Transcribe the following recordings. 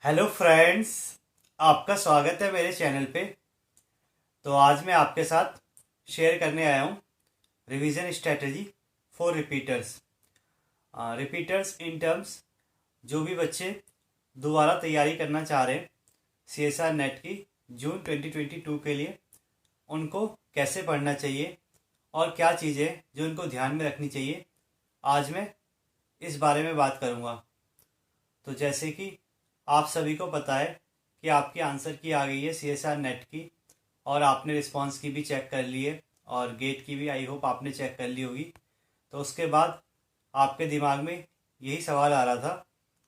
Hello friends, आपका स्वागत है मेरे चैनल पे। तो आज मैं आपके साथ शेयर करने आया हूँ revision strategy for repeaters. Repeaters in terms, जो भी बच्चे दोबारा तैयारी करना चाह रहे हैं सीएसआर नेट की जून 2022 के लिए, उनको कैसे पढ़ना चाहिए और क्या चीज़ें जो उनको ध्यान में रखनी चाहिए, आज मैं इस बारे में बात करूँगा। तो जैसे कि आप सभी को पता है कि आपकी आंसर की आ गई है सीएसआर नेट की, और आपने रिस्पांस की भी चेक कर ली है और गेट की भी आई होप आपने चेक कर ली होगी। तो उसके बाद आपके दिमाग में यही सवाल आ रहा था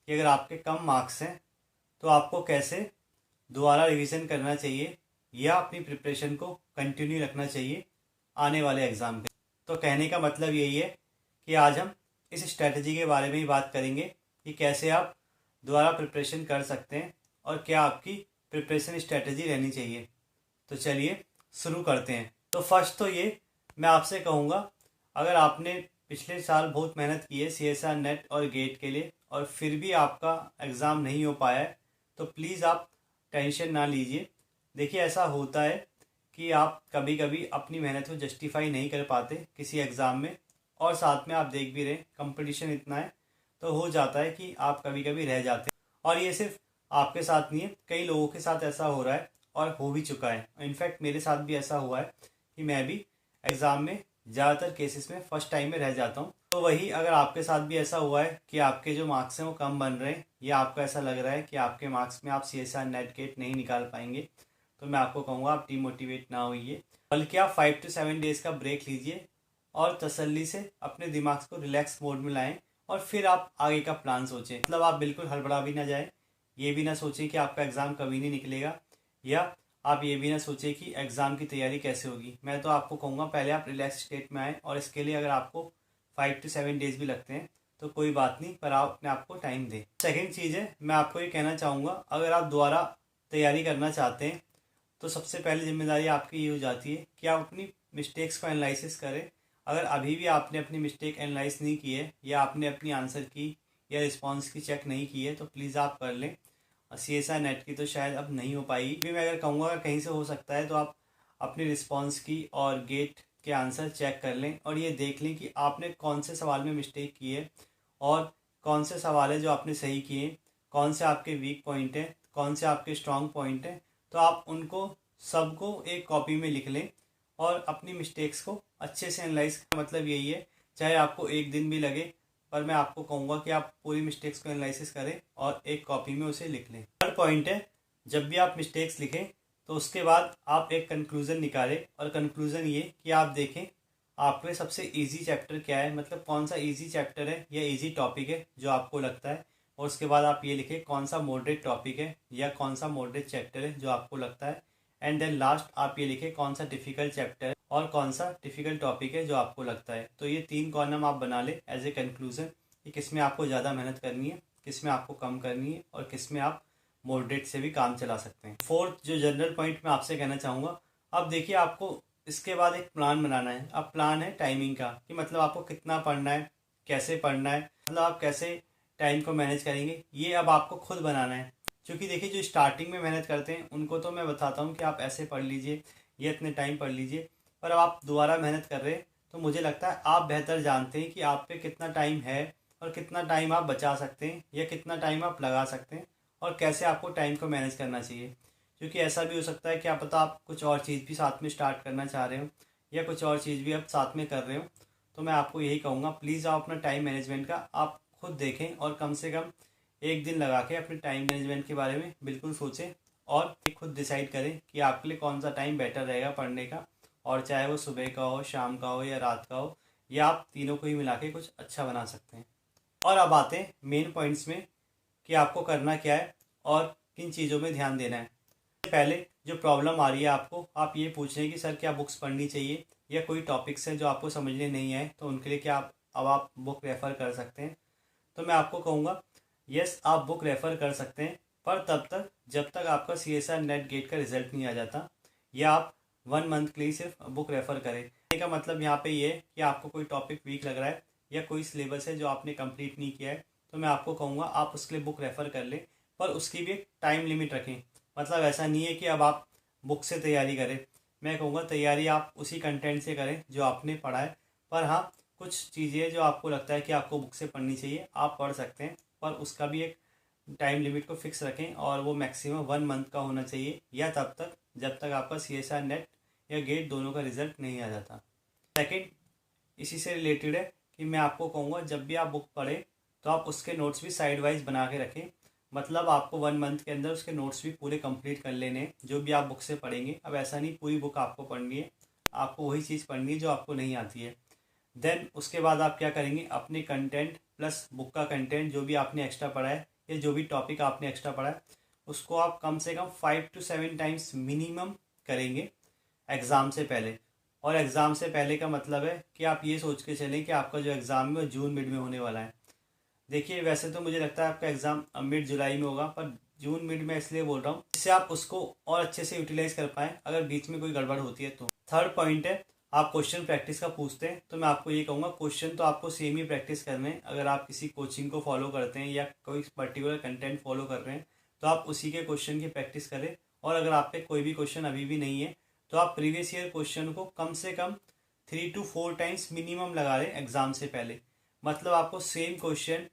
कि अगर आपके कम मार्क्स हैं तो आपको कैसे दोबारा रिवीजन करना चाहिए या अपनी प्रिपरेशन को कंटिन्यू रखना चाहिए आने वाले एग्ज़ाम के। तो कहने का मतलब यही है कि आज हम इस स्ट्रैटेजी के बारे में ही बात करेंगे कि कैसे आप दोबारा प्रिपरेशन कर सकते हैं और क्या आपकी प्रिपरेशन स्ट्रैटेजी रहनी चाहिए। तो चलिए शुरू करते हैं। तो फर्स्ट तो ये मैं आपसे कहूँगा, अगर आपने पिछले साल बहुत मेहनत की है सीएसआर नेट और गेट के लिए और फिर भी आपका एग्ज़ाम नहीं हो पाया है, तो प्लीज़ आप टेंशन ना लीजिए। देखिए, ऐसा होता है कि आप कभी कभी अपनी मेहनत को जस्टिफाई नहीं कर पाते किसी एग्ज़ाम में, और साथ में आप देख भी रहे कंपटीशन इतना है, तो हो जाता है कि आप कभी कभी रह जाते हैं। और ये सिर्फ आपके साथ नहीं है, कई लोगों के साथ ऐसा हो रहा है और हो भी चुका है। इनफैक्ट मेरे साथ भी ऐसा हुआ है कि मैं भी एग्ज़ाम में ज़्यादातर केसेस में फ़र्स्ट टाइम में रह जाता हूँ। तो वही, अगर आपके साथ भी ऐसा हुआ है कि आपके जो मार्क्स हैं वो कम बन रहे हैं या आपको ऐसा लग रहा है कि आपके मार्क्स में आप सीएसआर नेट गेट नहीं निकाल पाएंगे, तो मैं आपको कहूँगा आप डीमोटिवेट ना होइए, बल्कि आप 5 to 7 डेज़ का ब्रेक लीजिए और तसल्ली से अपने दिमाग को रिलैक्स मोड में लाएं और फिर आप आगे का प्लान सोचें। मतलब आप बिल्कुल हड़बड़ा भी ना जाएं, ये भी ना सोचें कि आपका एग्ज़ाम कभी नहीं निकलेगा, या आप ये भी ना सोचें कि एग्ज़ाम की तैयारी कैसे होगी। मैं तो आपको कहूँगा पहले आप रिलैक्स स्टेट में आएँ, और इसके लिए अगर आपको 5 to 7 डेज़ भी लगते हैं तो कोई बात नहीं, पर आप अपने आप को टाइम दें। सेकेंड चीज़ है, मैं आपको ये कहना चाहूँगा, अगर आप दोबारा तैयारी करना चाहते हैं तो सबसे पहले जिम्मेदारी आपकी ये हो जाती है कि आप अपनी मिस्टेक्स को एनालिसिस करें। अगर अभी भी आपने अपनी मिस्टेक एनालाइज नहीं की है या आपने अपनी आंसर की या रिस्पांस की चेक नहीं की है, तो प्लीज़ आप कर लें। सीएसआर नेट की तो शायद अब नहीं हो पाएगी, भी मैं अगर कहूँगा अगर कहीं से हो सकता है तो आप अपनी रिस्पांस की और गेट के आंसर चेक कर लें और ये देख लें कि आपने कौन से सवाल में मिस्टेक की है और कौन से सवाल है जो आपने सही किए, कौन से आपके वीक पॉइंट हैं, कौन से आपके स्ट्रॉन्ग पॉइंट हैं। तो आप उनको सबको एक कॉपी में लिख लें और अपनी मिस्टेक्स को अच्छे से एनालाइज का मतलब यही है, चाहे आपको एक दिन भी लगे, पर मैं आपको कहूँगा कि आप पूरी मिस्टेक्स को एनालिसिस करें और एक कॉपी में उसे लिख लें। थर्ड पॉइंट है, जब भी आप मिस्टेक्स लिखें तो उसके बाद आप एक कंक्लूज़न निकालें, और कंक्लूज़न ये कि आप देखें आपके सबसे इजी चैप्टर क्या है, मतलब कौन सा इजी चैप्टर है या इजी टॉपिक है जो आपको लगता है, और उसके बाद आप ये लिखें कौन सा मॉडरेट टॉपिक है या कौन सा मॉडरेट चैप्टर है जो आपको लगता है, एंड देन लास्ट आप ये लिखें कौन सा डिफ़िकल्ट चैप्टर है और कौन सा डिफ़िकल्ट टॉपिक है जो आपको लगता है। तो ये 3 कॉलम आप बना लें एज ए कंक्लूज़न कि किस में आपको ज़्यादा मेहनत करनी है, किस में आपको कम करनी है और किस में आप मॉडरेट से भी काम चला सकते हैं। फोर्थ जो जनरल पॉइंट मैं आपसे कहना चाहूँगा, अब देखिए आपको इसके बाद एक प्लान बनाना है। अब प्लान है टाइमिंग का, कि मतलब आपको कितना पढ़ना है, कैसे पढ़ना है, मतलब आप कैसे टाइम को मैनेज करेंगे, ये अब आपको खुद बनाना है। क्योंकि देखिए, जो स्टार्टिंग में मेहनत करते हैं उनको तो मैं बताता हूँ कि आप ऐसे पढ़ लीजिए, ये इतने टाइम पढ़ लीजिए, पर अब आप दोबारा मेहनत कर रहे हैं तो मुझे लगता है आप बेहतर जानते हैं कि आप पे कितना टाइम है और कितना टाइम आप बचा सकते हैं या कितना टाइम आप लगा सकते हैं और कैसे आपको टाइम को मैनेज करना चाहिए। क्योंकि ऐसा भी हो सकता है, क्या पता आप कुछ और चीज़ भी साथ में स्टार्ट करना चाह रहे हो या कुछ और चीज़ भी आप साथ में कर रहे हो। तो मैं आपको यही कहूँगा, प्लीज़ आप अपना टाइम मैनेजमेंट का आप खुद देखें और कम से कम एक दिन लगा के अपने टाइम मैनेजमेंट के बारे में बिल्कुल सोचें और खुद डिसाइड करें कि आपके लिए कौन सा टाइम बेटर रहेगा पढ़ने का, और चाहे वो सुबह का हो, शाम का हो या रात का हो, या आप तीनों को ही मिला के कुछ अच्छा बना सकते हैं। और अब आते हैं मेन पॉइंट्स में कि आपको करना क्या है और किन चीज़ों में ध्यान देना है। पहले जो प्रॉब्लम आ रही है आपको, आप ये पूछ रहे हैं कि सर क्या बुक्स पढ़नी चाहिए या कोई टॉपिक्स हैं जो आपको समझने नहीं आए, तो उनके लिए क्या आप बुक रेफ़र कर सकते हैं। तो मैं आपको कहूँगा यस, आप बुक रेफ़र कर सकते हैं, पर तब तक जब तक आपका सीएसआर नेट गेट का रिजल्ट नहीं आ जाता, या आप 1 मंथ के लिए सिर्फ बुक रेफ़र करें। कहने का मतलब यहाँ पे ये है कि आपको कोई टॉपिक वीक लग रहा है या कोई सिलेबस है जो आपने कंप्लीट नहीं किया है, तो मैं आपको कहूँगा आप उसके लिए बुक रेफ़र कर लें, पर उसकी भी एक टाइम लिमिट रखें। मतलब ऐसा नहीं है कि अब आप बुक से तैयारी करें। मैं कहूँगा तैयारी आप उसी कंटेंट से करें जो आपने पढ़ा है, पर हाँ कुछ चीज़ें जो आपको लगता है कि आपको बुक से पढ़नी चाहिए आप पढ़ सकते हैं, पर उसका भी एक टाइम लिमिट को फिक्स रखें और वो मैक्सिमम 1 मंथ का होना चाहिए, या तब तक जब तक आपका CSR नेट या गेट दोनों का रिजल्ट नहीं आ जाता। सेकंड इसी से रिलेटेड है कि मैं आपको कहूँगा जब भी आप बुक पढ़ें तो आप उसके नोट्स भी साइड वाइज बना के रखें। मतलब आपको 1 मंथ के अंदर उसके नोट्स भी पूरे कंप्लीट कर लेने हैं जो भी आप बुक से पढ़ेंगे। अब ऐसा नहीं पूरी बुक आपको पढ़नी है, आपको वही चीज़ पढ़नी है जो आपको नहीं आती है। देन उसके बाद आप क्या करेंगे, अपने कंटेंट प्लस बुक का कंटेंट जो भी आपने एक्स्ट्रा पढ़ा है या जो भी टॉपिक आपने एक्स्ट्रा पढ़ा है उसको आप कम से कम 5 to 7 टाइम्स मिनिमम करेंगे एग्ज़ाम से पहले। और एग्ज़ाम से पहले का मतलब है कि आप ये सोच के चलें कि आपका जो एग्ज़ाम है वो जून मिड में होने वाला है। देखिए वैसे तो मुझे लगता है आपका एग्ज़ाम मिड जुलाई में होगा, पर जून मिड में इसलिए बोल रहा हूँ जिससे आप उसको और अच्छे से यूटिलाइज कर पाएँ अगर बीच में कोई गड़बड़ होती है तो। थर्ड पॉइंट है आप क्वेश्चन प्रैक्टिस का पूछते हैं तो मैं आपको ये कहूँगा क्वेश्चन तो आपको सेम ही प्रैक्टिस करने हैं। अगर आप किसी कोचिंग को फॉलो करते हैं या कोई पर्टिकुलर कंटेंट फॉलो कर रहे हैं तो आप उसी के क्वेश्चन की प्रैक्टिस करें। और अगर आप पे कोई भी क्वेश्चन अभी भी नहीं है तो आप प्रीवियस ईयर क्वेश्चन को कम से कम 3 to 4 टाइम्स मिनिमम लगा लें एग्ज़ाम से पहले। मतलब आपको सेम क्वेश्चन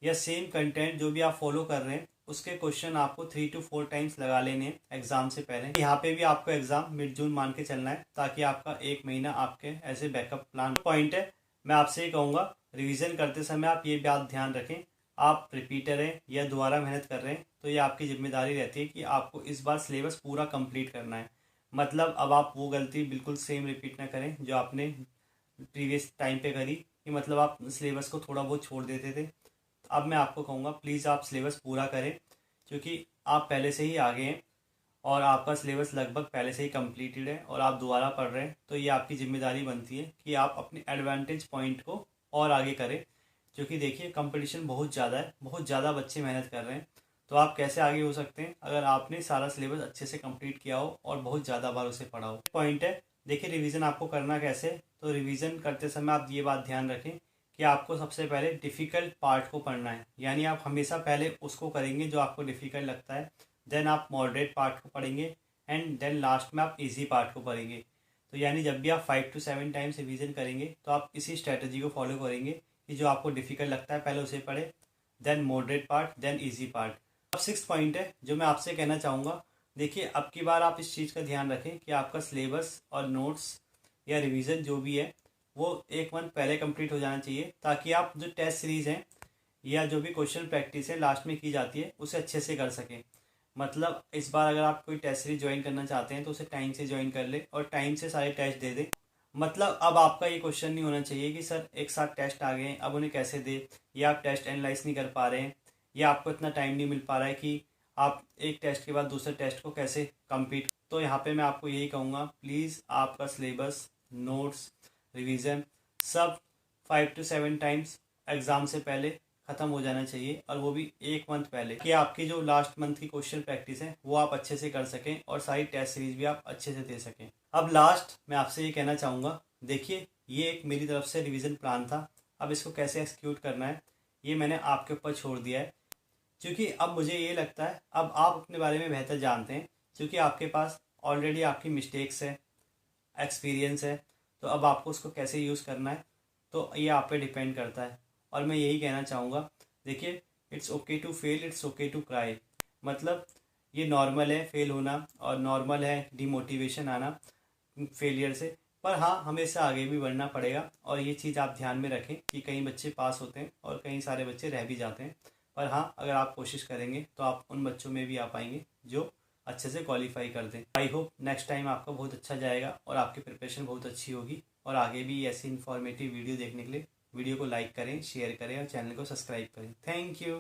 या सेम कंटेंट जो भी आप फॉलो कर रहे हैं उसके क्वेश्चन आपको 3 to 4 टाइम्स लगा लेने हैं एग्जाम से पहले। यहाँ पे भी आपको एग्जाम मिड जून मान के चलना है ताकि आपका 1 महीना आपके ऐसे बैकअप प्लान पॉइंट है। मैं आपसे ये कहूँगा रिवीजन करते समय आप ये बात ध्यान रखें, आप रिपीटर हैं या दोबारा मेहनत कर रहे हैं तो ये आपकी जिम्मेदारी रहती है कि आपको इस बार सिलेबस पूरा कंप्लीट करना है। मतलब अब आप वो गलती बिल्कुल सेम रिपीट ना करें जो आपने प्रीवियस टाइम पे करी कि मतलब आप सिलेबस को थोड़ा बहुत छोड़ देते थे। अब मैं आपको कहूँगा प्लीज़ आप सिलेबस पूरा करें क्योंकि आप पहले से ही आगे हैं और आपका सिलेबस लगभग पहले से ही कंप्लीटेड है और आप दोबारा पढ़ रहे हैं तो ये आपकी जिम्मेदारी बनती है कि आप अपने एडवांटेज पॉइंट को और आगे करें। क्योंकि देखिए कंपटीशन बहुत ज़्यादा है, बहुत ज़्यादा बच्चे मेहनत कर रहे हैं, तो आप कैसे आगे हो सकते हैं अगर आपने सारा सिलेबस अच्छे से कंप्लीट किया हो और बहुत ज़्यादा बार उसे पढ़ा हो। पॉइंट है देखिए रिवीजन आपको करना कैसे, तो रिवीजन करते समय आप ये बात ध्यान रखें कि आपको सबसे पहले डिफ़िकल्ट पार्ट को पढ़ना है। यानी आप हमेशा पहले उसको करेंगे जो आपको डिफ़िकल्ट लगता है, देन आप मॉडरेट पार्ट को पढ़ेंगे एंड देन लास्ट में आप इजी पार्ट को पढ़ेंगे। तो यानी जब भी आप 5 to 7 टाइम्स रिवीजन करेंगे तो आप इसी स्ट्रैटेजी को फॉलो करेंगे कि जो आपको डिफ़िकल्ट लगता है पहले उसे पढ़े, then moderate part, then easy part. अब 6th पॉइंट है जो मैं आपसे कहना चाहूँगा, देखिए अब की बार आप इस चीज़ का ध्यान रखें कि आपका सिलेबस और नोट्स या रिवीजन जो भी है वो 1 मंथ पहले कंप्लीट हो जाना चाहिए ताकि आप जो टेस्ट सीरीज़ हैं या जो भी क्वेश्चन प्रैक्टिस है लास्ट में की जाती है उसे अच्छे से कर सकें। मतलब इस बार अगर आप कोई टेस्ट सीरीज ज्वाइन करना चाहते हैं तो उसे टाइम से ज्वाइन कर ले और टाइम से सारे टेस्ट दे दें। मतलब अब आपका ये क्वेश्चन नहीं होना चाहिए कि सर एक साथ टेस्ट आ गए हैं अब उन्हें कैसे दे, या आप टेस्ट एनालाइज नहीं कर पा रहे हैं, या आपको इतना टाइम नहीं मिल पा रहा है कि आप एक टेस्ट के बाद दूसरे टेस्ट को कैसे कंप्लीट। तो यहाँ पे मैं आपको यही कहूँगा प्लीज़ आपका सिलेबस, नोट्स, रिवीजन सब 5 to 7 टाइम्स एग्ज़ाम से पहले ख़त्म हो जाना चाहिए और वो भी 1 मंथ पहले, कि आपकी जो लास्ट मंथ की क्वेश्चन प्रैक्टिस है वो आप अच्छे से कर सकें और सारी टेस्ट सीरीज भी आप अच्छे से दे सकें। अब लास्ट मैं आपसे ये कहना चाहूँगा, देखिए ये एक मेरी तरफ से रिवीजन प्लान था, अब इसको कैसे एक्सिक्यूट करना है ये मैंने आपके ऊपर छोड़ दिया है। क्योंकि अब मुझे ये लगता है अब आप अपने बारे में बेहतर जानते हैं क्योंकि आपके पास ऑलरेडी आपकी मिस्टेक्स है, एक्सपीरियंस है, तो अब आपको उसको कैसे यूज़ करना है तो ये आप पे डिपेंड करता है। और मैं यही कहना चाहूँगा, देखिए it's okay to fail, it's okay to cry. मतलब ये नॉर्मल है फेल होना और नॉर्मल है डिमोटिवेशन आना फेलियर से, पर हाँ हमेशा आगे भी बढ़ना पड़ेगा। और ये चीज़ आप ध्यान में रखें कि कई बच्चे पास होते हैं और कई सारे बच्चे रह भी जाते हैं, पर हाँ अगर आप कोशिश करेंगे तो आप उन बच्चों में भी आ पाएंगे जो अच्छे से क्वालिफाई कर दें। आई होप नेक्स्ट टाइम आपका बहुत अच्छा जाएगा और आपकी प्रिपरेशन बहुत अच्छी होगी। और आगे भी ऐसी इन्फॉर्मेटिव वीडियो देखने के लिए वीडियो को लाइक करें, शेयर करें और चैनल को सब्सक्राइब करें। Thank you.